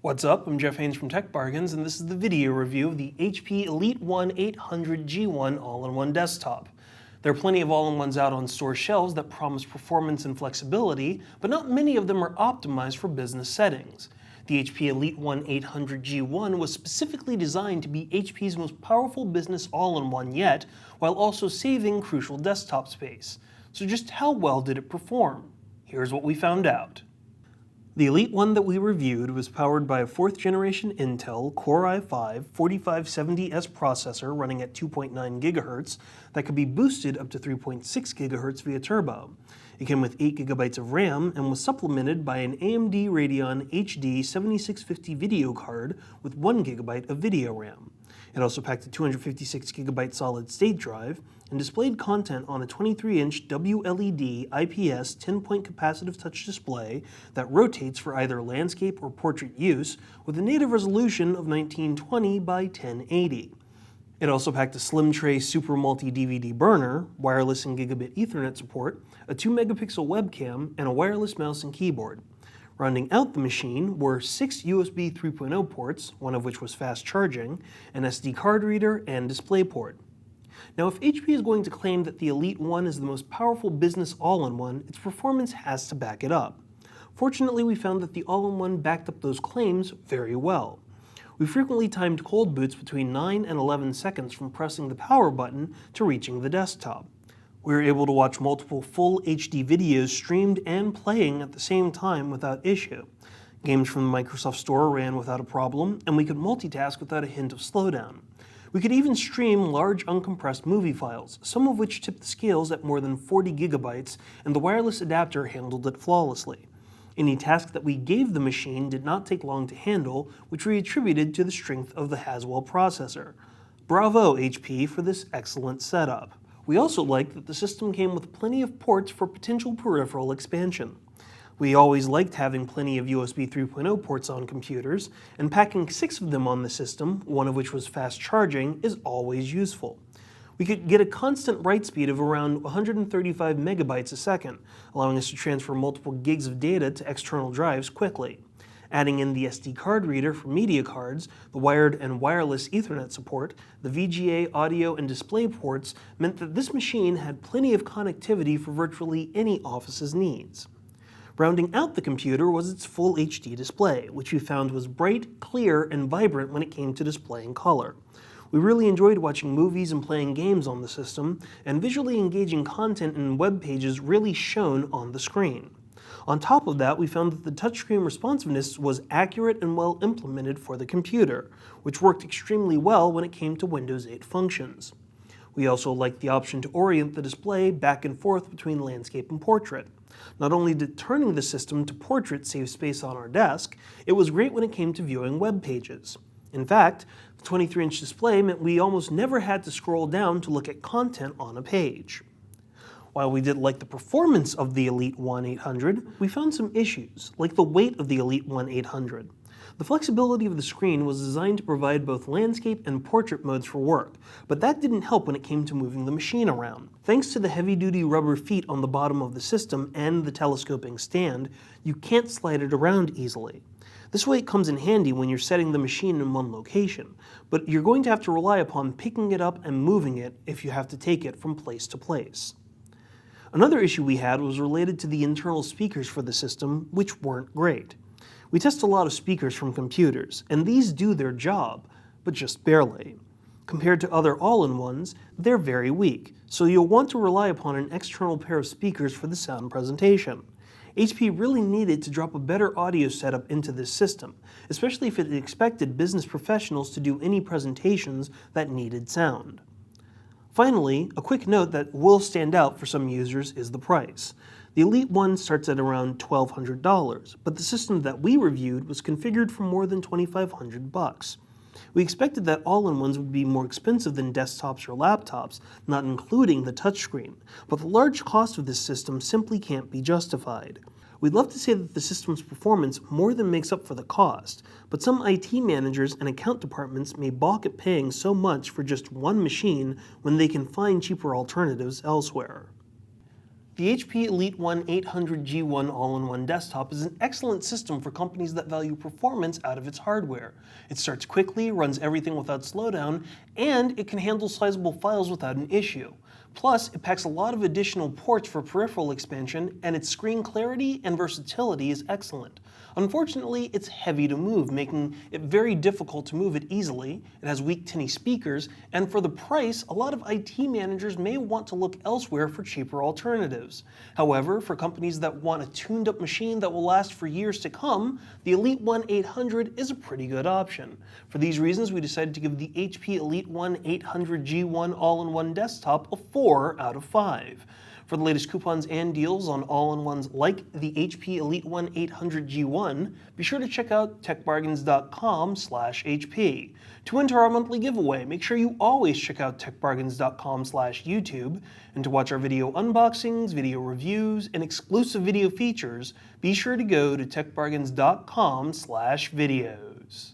What's up? I'm Jeff Haynes from Tech Bargains, and this is the video review of the HP EliteOne 800G1 all-in-one desktop. There are plenty of all-in-ones out on store shelves that promise performance and flexibility, but not many of them are optimized for business settings. The HP EliteOne 800G1 was specifically designed to be HP's most powerful business all-in-one yet, while also saving crucial desktop space. So just how well did it perform? Here's what we found out. The EliteOne that we reviewed was powered by a 4th generation Intel Core i5 4570S processor running at 2.9 GHz that could be boosted up to 3.6 GHz via turbo. It came with 8 GB of RAM and was supplemented by an AMD Radeon HD7650 video card with 1 GB of video RAM. It also packed a 256 GB solid-state drive and displayed content on a 23-inch WLED IPS 10-point capacitive touch display that rotates for either landscape or portrait use with a native resolution of 1920 by 1080. It also packed a slim tray Super Multi-DVD burner, wireless and gigabit Ethernet support, a 2-megapixel webcam, and a wireless mouse and keyboard. Rounding out the machine were 6 USB 3.0 ports, one of which was fast charging, an SD card reader, and DisplayPort. Now, if HP is going to claim that the EliteOne is the most powerful business all-in-one, its performance has to back it up. Fortunately, we found that the all-in-one backed up those claims very well. We frequently timed cold boots between 9 and 11 seconds from pressing the power button to reaching the desktop. We were able to watch multiple full HD videos streamed and playing at the same time without issue. Games from the Microsoft Store ran without a problem, and we could multitask without a hint of slowdown. We could even stream large uncompressed movie files, some of which tipped the scales at more than 40 GB, and the wireless adapter handled it flawlessly. Any task that we gave the machine did not take long to handle, which we attributed to the strength of the Haswell processor. Bravo, HP, for this excellent setup. We also liked that the system came with plenty of ports for potential peripheral expansion. We always liked having plenty of USB 3.0 ports on computers, and packing 6 of them on the system, one of which was fast charging, is always useful. We could get a constant write speed of around 135 megabytes a second, allowing us to transfer multiple gigs of data to external drives quickly. Adding in the SD card reader for media cards, the wired and wireless Ethernet support, the VGA audio and display ports meant that this machine had plenty of connectivity for virtually any office's needs. Rounding out the computer was its full HD display, which we found was bright, clear, and vibrant when it came to displaying color. We really enjoyed watching movies and playing games on the system, and visually engaging content and web pages really shone on the screen. On top of that, we found that the touchscreen responsiveness was accurate and well implemented for the computer, which worked extremely well when it came to Windows 8 functions. We also liked the option to orient the display back and forth between landscape and portrait. Not only did turning the system to portrait save space on our desk, it was great when it came to viewing web pages. In fact, the 23-inch display meant we almost never had to scroll down to look at content on a page. While we did like the performance of the EliteOne 800, we found some issues, like the weight of the EliteOne 800. The flexibility of the screen was designed to provide both landscape and portrait modes for work, but that didn't help when it came to moving the machine around. Thanks to the heavy-duty rubber feet on the bottom of the system and the telescoping stand, you can't slide it around easily. This way it comes in handy when you're setting the machine in one location, but you're going to have to rely upon picking it up and moving it if you have to take it from place to place. Another issue we had was related to the internal speakers for the system, which weren't great. We test a lot of speakers from computers, and these do their job, but just barely. Compared to other all-in-ones, they're very weak, so you'll want to rely upon an external pair of speakers for the sound presentation. HP really needed to drop a better audio setup into this system, especially if it expected business professionals to do any presentations that needed sound. Finally, a quick note that will stand out for some users is the price. The EliteOne starts at around $1,200, but the system that we reviewed was configured for more than $2,500. We expected that all-in-ones would be more expensive than desktops or laptops, not including the touchscreen, but the large cost of this system simply can't be justified. We'd love to say that the system's performance more than makes up for the cost, but some IT managers and account departments may balk at paying so much for just one machine when they can find cheaper alternatives elsewhere. The HP EliteOne 800G1 all-in-one desktop is an excellent system for companies that value performance out of its hardware. It starts quickly, runs everything without slowdown, and it can handle sizable files without an issue. Plus, it packs a lot of additional ports for peripheral expansion, and its screen clarity and versatility is excellent. Unfortunately, it's heavy to move, making it very difficult to move it easily. It has weak tinny speakers, and for the price, a lot of IT managers may want to look elsewhere for cheaper alternatives. However, for companies that want a tuned-up machine that will last for years to come, the EliteOne 800 is a pretty good option. For these reasons, we decided to give the HP EliteOne 800G1 all-in-one desktop a 4 out of 5. For the latest coupons and deals on all-in-ones like the HP EliteOne 800G1, be sure to check out techbargains.com/HP. To enter our monthly giveaway, make sure you always check out techbargains.com/YouTube, and to watch our video unboxings, video reviews, and exclusive video features, be sure to go to techbargains.com/videos.